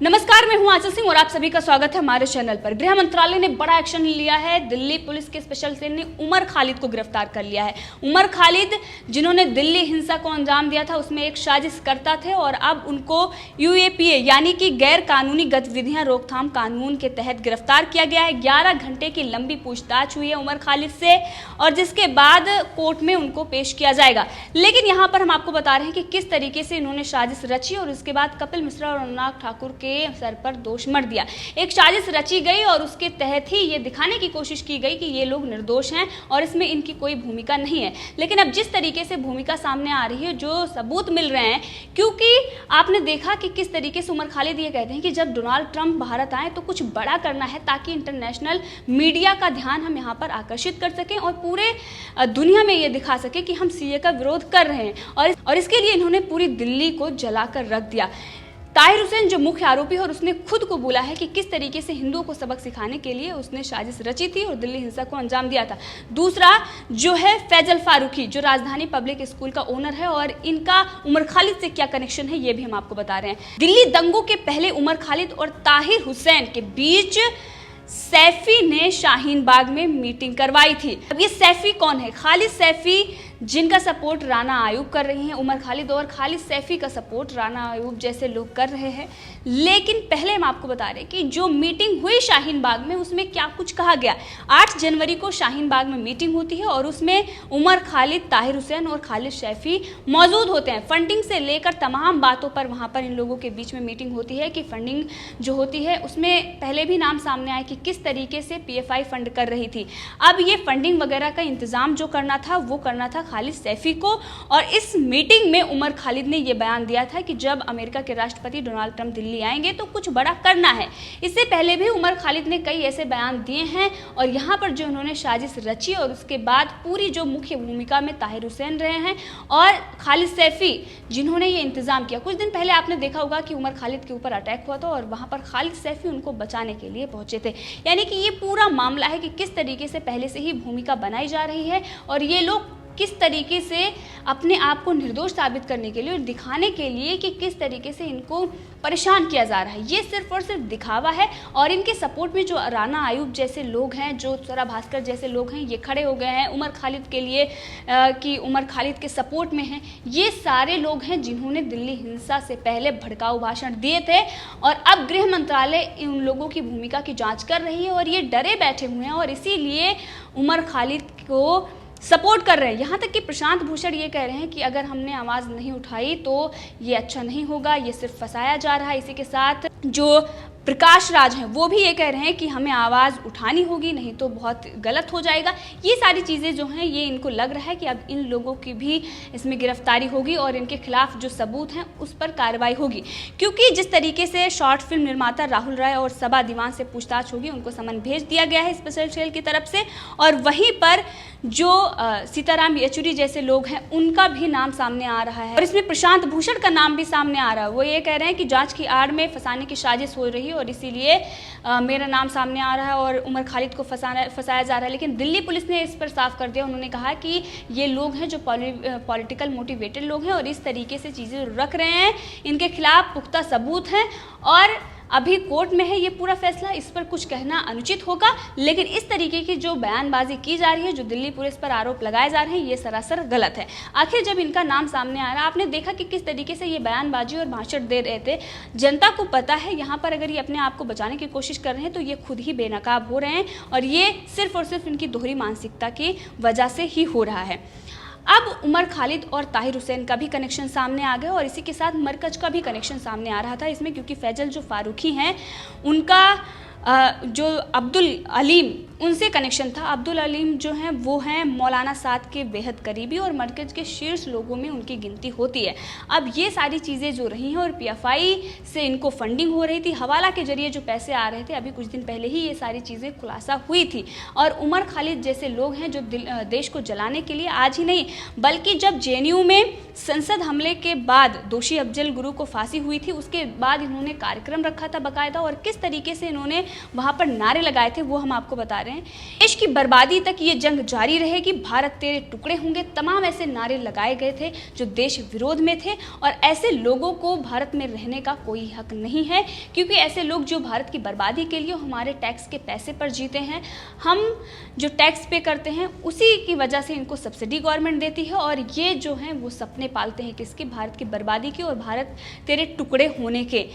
नमस्कार, मैं हूं आंचल सिंह और आप सभी का स्वागत है हमारे चैनल पर। गृह मंत्रालय ने बड़ा एक्शन लिया है। दिल्ली पुलिस के स्पेशल सेल ने उमर खालिद को गिरफ्तार कर लिया है। उमर खालिद जिन्होंने दिल्ली हिंसा को अंजाम दिया था, उसमें एक साजिशकर्ता थे और अब उनको यूएपीए यानी कि गैर कानूनी गतिविधियां रोकथाम कानून के तहत गिरफ्तार किया गया है। 11 घंटे की लंबी पूछताछ हुई है उमर खालिद से और जिसके बाद कोर्ट में उनको पेश किया जाएगा। लेकिन यहाँ पर हम आपको बता रहे हैं कि किस तरीके से इन्होंने साजिश रची और उसके बाद कपिल मिश्रा और अनुराग ठाकुर के सर पर दोष मढ़ दिया। एक साजिश रची गई और उसके तहत ही ये दिखाने की कोशिश की गई कि ये लोग निर्दोष हैं और इसमें इनकी कोई भूमिका नहीं है। लेकिन अब जिस तरीके से भूमिका सामने आ रही है, जो सबूत मिल रहे हैं, क्योंकि आपने देखा कि किस तरीके से उमर खालिद ये कहते हैं कि जब डोनाल्ड ट्रंप भारत आए तो कुछ बड़ा करना है ताकि इंटरनेशनल मीडिया का ध्यान हम यहाँ पर आकर्षित कर सकें और पूरे दुनिया में ये दिखा सके कि हम सीए का विरोध कर रहे हैं। और इसके लिए इन्होंने पूरी दिल्ली को जलाकर रख दिया। ताहिर हुसैन जो मुख्य आरोपी है और उसने खुद को बोला है कि किस तरीके से हिंदुओं को सबक सिखाने के लिए उसने साजिश रची थी और दिल्ली हिंसा को अंजाम दिया था। दूसरा जो है फैजल फारूकी, जो राजधानी पब्लिक स्कूल का ओनर है और इनका उमर खालिद से क्या कनेक्शन है ये भी हम आपको बता रहे हैं। दिल्ली दंगों के पहले उमर खालिद और ताहिर हुसैन के बीच सैफी ने शाहीन बाग में मीटिंग करवाई थी। अब ये सैफी कौन है? खालिद सैफी, जिनका सपोर्ट राना आयूब कर रही हैं उमर खालिद, और खालिद सैफी का सपोर्ट राना आयूब जैसे लोग कर रहे हैं। लेकिन पहले हम आपको बता रहे हैं कि जो मीटिंग हुई शाहीन बाग में उसमें क्या कुछ कहा गया। 8 जनवरी को शाहीन बाग में मीटिंग होती है और उसमें उमर खालिद, ताहिर हुसैन और खालिद सैफी मौजूद होते हैं। फंडिंग से लेकर तमाम बातों पर वहाँ पर इन लोगों के बीच में मीटिंग होती है कि फंडिंग जो होती है उसमें पहले भी नाम सामने आया कि किस तरीके से पीएफआई फंड कर रही थी। अब ये फंडिंग वगैरह का इंतजाम जो करना था वो करना था खालिद सैफी को। और इस मीटिंग में उमर खालिद ने यह बयान दिया था कि जब अमेरिका के राष्ट्रपति डोनाल्ड ट्रंप दिल्ली आएंगे तो कुछ बड़ा करना है। इससे पहले भी उमर खालिद ने कई ऐसे बयान दिए हैं और यहाँ पर जो उन्होंने साजिश रची और उसके बाद पूरी जो मुख्य भूमिका में ताहिर हुसैन रहे हैं और खालिद सैफी जिन्होंने ये इंतजाम किया। कुछ दिन पहले आपने देखा होगा कि उमर खालिद के ऊपर अटैक हुआ था और वहाँ पर खालिद सैफी उनको बचाने के लिए पहुंचे थे। यानी कि ये पूरा मामला है कि किस तरीके से पहले से ही भूमिका बनाई जा रही है और ये लोग किस तरीके से अपने आप को निर्दोष साबित करने के लिए और दिखाने के लिए कि किस तरीके से इनको परेशान किया जा रहा है। ये सिर्फ और सिर्फ दिखावा है। और इनके सपोर्ट में जो राना आयूब जैसे लोग हैं, जो स्वरा भास्कर जैसे लोग हैं, ये खड़े हो गए हैं उमर खालिद के लिए कि उमर खालिद के सपोर्ट में हैं। ये सारे लोग हैं जिन्होंने दिल्ली हिंसा से पहले भड़काऊ भाषण दिए थे और अब गृह मंत्रालय इन लोगों की भूमिका की जाँच कर रही है और ये डरे बैठे हुए हैं और इसीलिए उमर खालिद को सपोर्ट कर रहे हैं। यहाँ तक कि प्रशांत भूषण ये कह रहे हैं कि अगर हमने आवाज़ नहीं उठाई तो ये अच्छा नहीं होगा, ये सिर्फ फंसाया जा रहा है। इसी के साथ जो प्रकाश राज हैं वो भी ये कह रहे हैं कि हमें आवाज़ उठानी होगी, नहीं तो बहुत गलत हो जाएगा। ये सारी चीज़ें जो हैं ये इनको लग रहा है कि अब इन लोगों की भी इसमें गिरफ्तारी होगी और इनके खिलाफ जो सबूत हैं उस पर कार्रवाई होगी। क्योंकि जिस तरीके से शॉर्ट फिल्म निर्माता राहुल राय और सबा दीवान से पूछताछ होगी, उनको समन भेज दिया गया है स्पेशल सेल की तरफ से। और वहीं पर जो सीताराम येचुरी जैसे लोग हैं उनका भी नाम सामने आ रहा है और इसमें प्रशांत भूषण का नाम भी सामने आ रहा है। वो ये कह रहे हैं कि जांच की आड़ में फंसाने की साजिश हो रही है और इसीलिए मेरा नाम सामने आ रहा है और उमर खालिद को फंसाया जा रहा है। लेकिन दिल्ली पुलिस ने इस पर साफ कर दिया। उन्होंने कहा कि ये लोग हैं जो पॉलिटिकल मोटिवेटेड लोग हैं और इस तरीके से चीज़ें रख रहे हैं, इनके खिलाफ पुख्ता सबूत हैं और अभी कोर्ट में है ये पूरा फैसला, इस पर कुछ कहना अनुचित होगा। लेकिन इस तरीके की जो बयानबाजी की जा रही है, जो दिल्ली पुलिस पर आरोप लगाए जा रहे हैं, ये सरासर गलत है। आखिर जब इनका नाम सामने आ रहा है, आपने देखा कि किस तरीके से ये बयानबाजी और भाषण दे रहे थे। जनता को पता है यहाँ पर अगर ये अपने आप को बचाने की कोशिश कर रहे हैं तो ये खुद ही बेनकाब हो रहे हैं और ये सिर्फ और सिर्फ इनकी दोहरी मानसिकता की वजह से ही हो रहा है। अब उमर खालिद और ताहिर हुसैन का भी कनेक्शन सामने आ गया और इसी के साथ मरकज का भी कनेक्शन सामने आ रहा था इसमें, क्योंकि फैजल जो फारूकी हैं उनका जो अब्दुल अलीम उनसे कनेक्शन था। अब्दुल अलीम जो हैं वो हैं मौलाना साद के बेहद करीबी और मरकज़ के शीर्ष लोगों में उनकी गिनती होती है। अब ये सारी चीज़ें जो रही हैं और पीएफआई से इनको फंडिंग हो रही थी, हवाला के जरिए जो पैसे आ रहे थे, अभी कुछ दिन पहले ही ये सारी चीज़ें खुलासा हुई थी। और उमर खालिद जैसे लोग हैं जो देश को जलाने के लिए आज ही नहीं बल्कि जब जेएनयू में संसद हमले के बाद दोषी अफजल गुरु को फांसी हुई थी उसके बाद इन्होंने कार्यक्रम रखा था बाकायदा और किस तरीके से इन्होंने वहाँ पर नारे लगाए थे वो हम आपको बता रहे हैं। हैं। देश की बर्बादी तक ये जंग जारी रहेगी, भारत तेरे टुकड़े होंगे, तमाम ऐसे नारे लगाए गए थे जो देश विरोध में थे। और ऐसे लोगों को भारत में रहने का कोई हक नहीं है, क्योंकि ऐसे लोग जो भारत की बर्बादी के लिए हमारे टैक्स के पैसे पर जीते हैं, हम जो टैक्स पे करते हैं उसी की वजह से इनको सब्सिडी गवर्नमेंट देती है, और ये जो हैं वो सपने पालते हैं किसके? भारत की बर्बादी के और भारत तेरे टुकड़े होने के।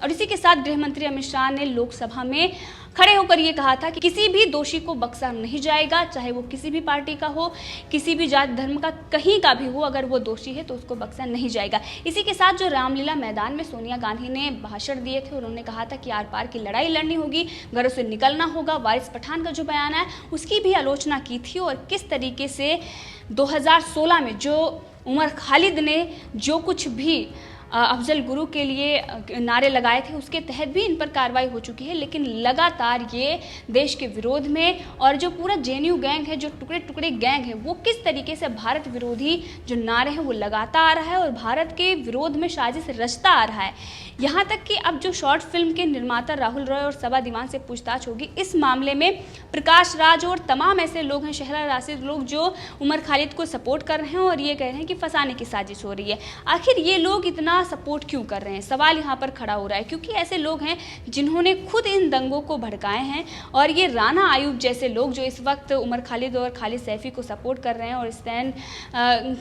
और इसी के साथ गृह मंत्री अमित शाह ने लोकसभा में खड़े होकर ये कहा था कि किसी भी दोषी को बख्शा नहीं जाएगा, चाहे वो किसी भी पार्टी का हो, किसी भी जात धर्म का, कहीं का भी हो, अगर वो दोषी है तो उसको बख्शा नहीं जाएगा। इसी के साथ जो रामलीला मैदान में सोनिया गांधी ने भाषण दिए थे, उन्होंने कहा था कि आर पार की लड़ाई लड़नी होगी, घरों से निकलना होगा। वारिस पठान का जो बयान है उसकी भी आलोचना की थी, और किस तरीके से 2016 में जो उमर खालिद ने जो कुछ भी अफजल गुरु के लिए नारे लगाए थे उसके तहत भी इन पर कार्रवाई हो चुकी है। लेकिन लगातार ये देश के विरोध में, और जो पूरा जेएनयू गैंग है, जो टुकड़े टुकड़े गैंग है, वो किस तरीके से भारत विरोधी जो नारे हैं वो लगाता आ रहा है और भारत के विरोध में साजिश रचता आ रहा है। यहाँ तक कि अब जो शॉर्ट फिल्म के निर्माता राहुल रॉय और सबा दीवान से पूछताछ होगी इस मामले में। प्रकाश राज और तमाम ऐसे लोग हैं, शहरा राशिद लोग, जो उमर खालिद को सपोर्ट कर रहे हैं और ये कह रहे हैं कि फंसाने की साजिश हो रही है। आखिर ये लोग इतना सपोर्ट क्यों कर रहे हैं? सवाल यहाँ पर खड़ा हो रहा है, क्योंकि ऐसे लोग हैं जिन्होंने खुद इन दंगों को भड़काए हैं। और ये राना आयूब जैसे लोग जो इस वक्त उमर खालिद और खालिद सैफी को सपोर्ट कर रहे हैं और स्टैंड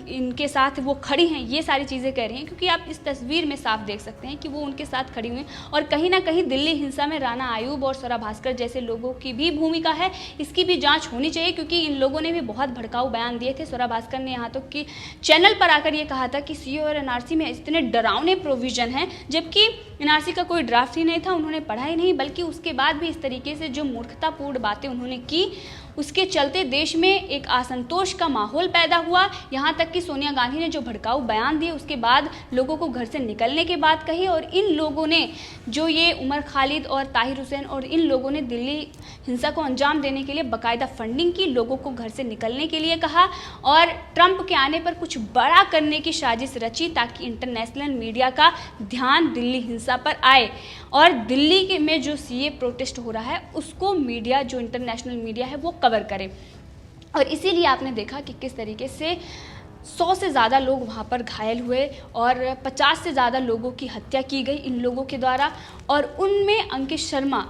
इनके साथ वो खड़ी हैं, ये सारी चीज़ें कह रही हैं। क्योंकि आप इस तस्वीर में साफ देख सकते हैं कि वो उनके साथ खड़ी हुई। और कहीं ना कहीं दिल्ली हिंसा में राना आयूब और स्वरा भास्कर जैसे लोगों की भी भूमिका है, इसकी भी जांच होनी चाहिए, क्योंकि इन लोगों ने भी बहुत भड़काऊ बयान दिए थे। स्वरा भास्कर ने यहाँ तक कि चैनल पर आकर ये कहा था कि सीए और एनआरसी में इतने डरावने प्रोविजन है, जबकि एनआरसी का कोई ड्राफ्ट ही नहीं था, उन्होंने पढ़ा ही नहीं, बल्कि उसके बाद भी इस तरीके से जो मूर्खतापूर्ण बातें उन्होंने की, उसके चलते देश में एक असंतोष का माहौल पैदा हुआ। यहाँ तक कि सोनिया गांधी ने जो भड़काऊ बयान दिए उसके बाद लोगों को घर से निकलने की बात कही, और इन लोगों ने जो ये उमर खालिद और ताहिर हुसैन और इन लोगों ने दिल्ली हिंसा को अंजाम देने के लिए बाकायदा फंडिंग की, लोगों को घर से निकलने के लिए कहा, और ट्रंप के आने पर कुछ बड़ा करने की साजिश रची ताकि इंटरनेशनल मीडिया का ध्यान दिल्ली हिंसा पर आए और दिल्ली में जो सीए प्रोटेस्ट हो रहा है उसको मीडिया, जो इंटरनेशनल मीडिया है, वो कवर करे। और इसीलिए आपने देखा कि किस तरीके से 100 से ज़्यादा लोग वहाँ पर घायल हुए और 50 से ज़्यादा लोगों की हत्या की गई इन लोगों के द्वारा। और उनमें अंकित शर्मा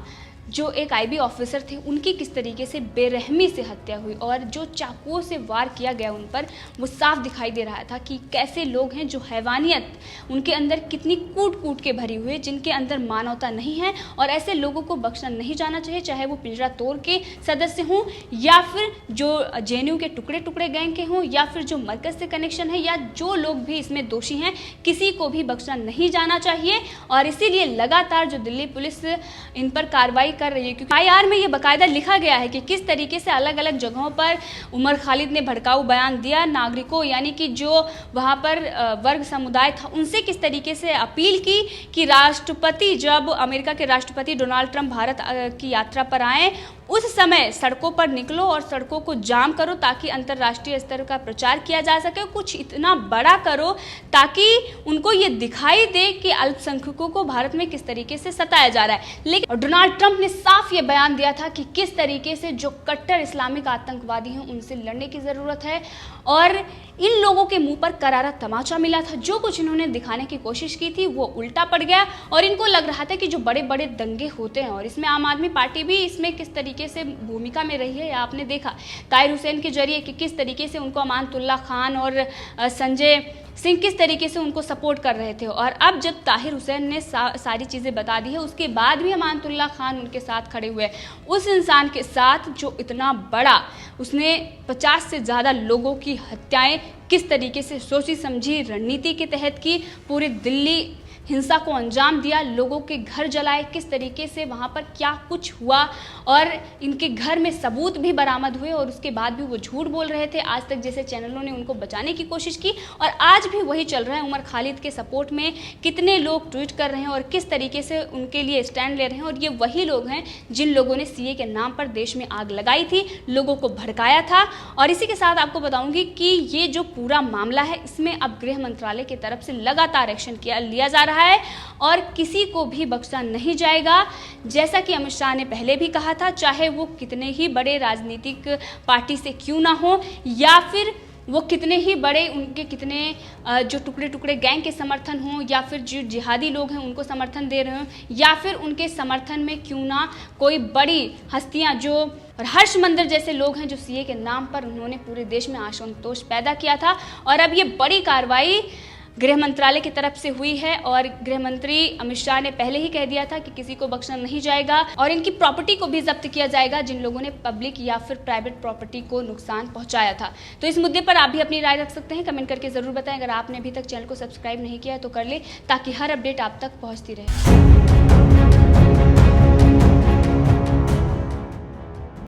जो एक आईबी ऑफिसर थे, उनकी किस तरीके से बेरहमी से हत्या हुई और जो चाकुओं से वार किया गया उन पर, वो साफ दिखाई दे रहा था कि कैसे लोग हैं जो हैवानियत उनके अंदर कितनी कूट कूट के भरी हुई है, जिनके अंदर मानवता नहीं है। और ऐसे लोगों को बख्शना नहीं जाना चाहिए, चाहे वो पिंजरा तोड़ के सदस्य हों या फिर जो जेएनयू के टुकड़े टुकड़े गैंग के हों या फिर जो मरकज से कनेक्शन है या जो लोग भी इसमें दोषी हैं, किसी को भी बख्शना नहीं जाना चाहिए। और इसीलिए लगातार जो दिल्ली पुलिस इन पर कार्रवाई कर रही है, क्योंकि आईआर में ये बाकायदा लिखा गया है कि किस तरीके से अलग अलग जगहों पर उमर खालिद ने भड़काऊ बयान दिया, नागरिकों यानी कि जो वहाँ पर वर्ग समुदाय था उनसे किस तरीके से अपील की कि राष्ट्रपति, जब अमेरिका के राष्ट्रपति डोनाल्ड ट्रंप भारत की यात्रा पर आए उस समय सड़कों पर निकलो और सड़कों को जाम करो ताकि अंतर्राष्ट्रीय स्तर का प्रचार किया जा सके, कुछ इतना बड़ा करो ताकि उनको ये दिखाई दे कि अल्पसंख्यकों को भारत में किस तरीके से सताया जा रहा है। लेकिन डोनाल्ड ट्रंप ने साफ ये बयान दिया था कि किस तरीके से जो कट्टर इस्लामिक आतंकवादी हैं उनसे लड़ने की ज़रूरत है, और इन लोगों के मुंह पर करारा तमाचा मिला था। जो कुछ इन्होंने दिखाने की कोशिश की थी वो उल्टा पड़ गया और इनको लग रहा था कि जो बड़े बड़े दंगे होते हैं, और इसमें आम आदमी पार्टी भी इसमें किस तरीके से भूमिका में रही है, आपने देखा ताहिर हुसैन के जरिए कि किस तरीके से उनको अमानतुल्लाह खान और संजय सिंह किस तरीके से उनको सपोर्ट कर रहे थे। और अब जब ताहिर हुसैन ने सारी चीज़ें बता दी है, उसके बाद भी अमानतुल्लाह खान उनके साथ खड़े हुए, उस इंसान के साथ जो इतना बड़ा, उसने 50 से ज़्यादा लोगों की हत्याएं किस तरीके से सोची समझी रणनीति के तहत की, पूरी दिल्ली हिंसा को अंजाम दिया, लोगों के घर जलाए, किस तरीके से वहाँ पर क्या कुछ हुआ, और इनके घर में सबूत भी बरामद हुए और उसके बाद भी वो झूठ बोल रहे थे। आज तक जैसे चैनलों ने उनको बचाने की कोशिश की और आज भी वही चल रहा है। उमर खालिद के सपोर्ट में कितने लोग ट्वीट कर रहे हैं और किस तरीके से उनके लिए स्टैंड ले रहे हैं, और ये वही लोग हैं जिन लोगों ने सीए के नाम पर देश में आग लगाई थी, लोगों को भड़काया था। और इसी के साथ आपको बताऊंगी कि ये जो पूरा मामला है इसमें अब गृह मंत्रालय की तरफ से लगातार एक्शन लिया जा रहा है। रहा है और किसी को भी बख्शा नहीं जाएगा। जैसा कि अमित शाह ने पहले भी कहा था, चाहे वो कितने ही बड़े राजनीतिक पार्टी से क्यों ना हो, या फिर वो कितने ही बड़े, उनके कितने जो टुकड़े टुकड़े गैंग के समर्थन हों, या फिर जो जिहादी लोग हैं उनको समर्थन दे रहे हों, या फिर उनके समर्थन में क्यों ना कोई बड़ी हस्तियां, जो हर्ष मंदिर जैसे लोग हैं जो सीए के नाम पर उन्होंने पूरे देश में असंतोष पैदा किया था। और अब ये बड़ी कार्रवाई गृह मंत्रालय की तरफ से हुई है और गृह मंत्री अमित शाह ने पहले ही कह दिया था कि किसी को बख्शा नहीं जाएगा और इनकी प्रॉपर्टी को भी जब्त किया जाएगा जिन लोगों ने पब्लिक या फिर प्राइवेट प्रॉपर्टी को नुकसान पहुंचाया था। तो इस मुद्दे पर आप भी अपनी राय रख सकते हैं, कमेंट करके जरूर बताएं। अगर आपने अभी तक चैनल को सब्सक्राइब नहीं किया है तो कर ले, ताकि हर अपडेट आप तक पहुंचती रहे।